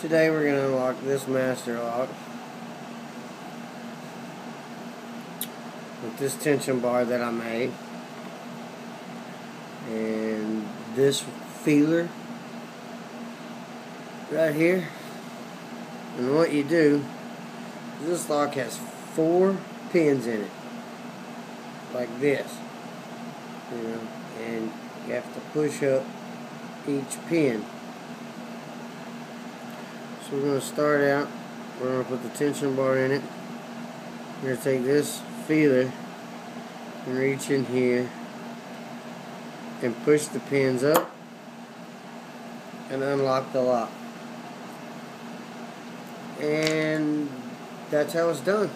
Today we're going to unlock this master lock with this tension bar that I made and this feeler right here. And what you do, this lock has 4 pins in it, like this, and you have to push up each pin. So we're going to start out, we're going to put the tension bar in it. We're going to take this feeler and reach in here and push the pins up and unlock the lock. And that's how it's done.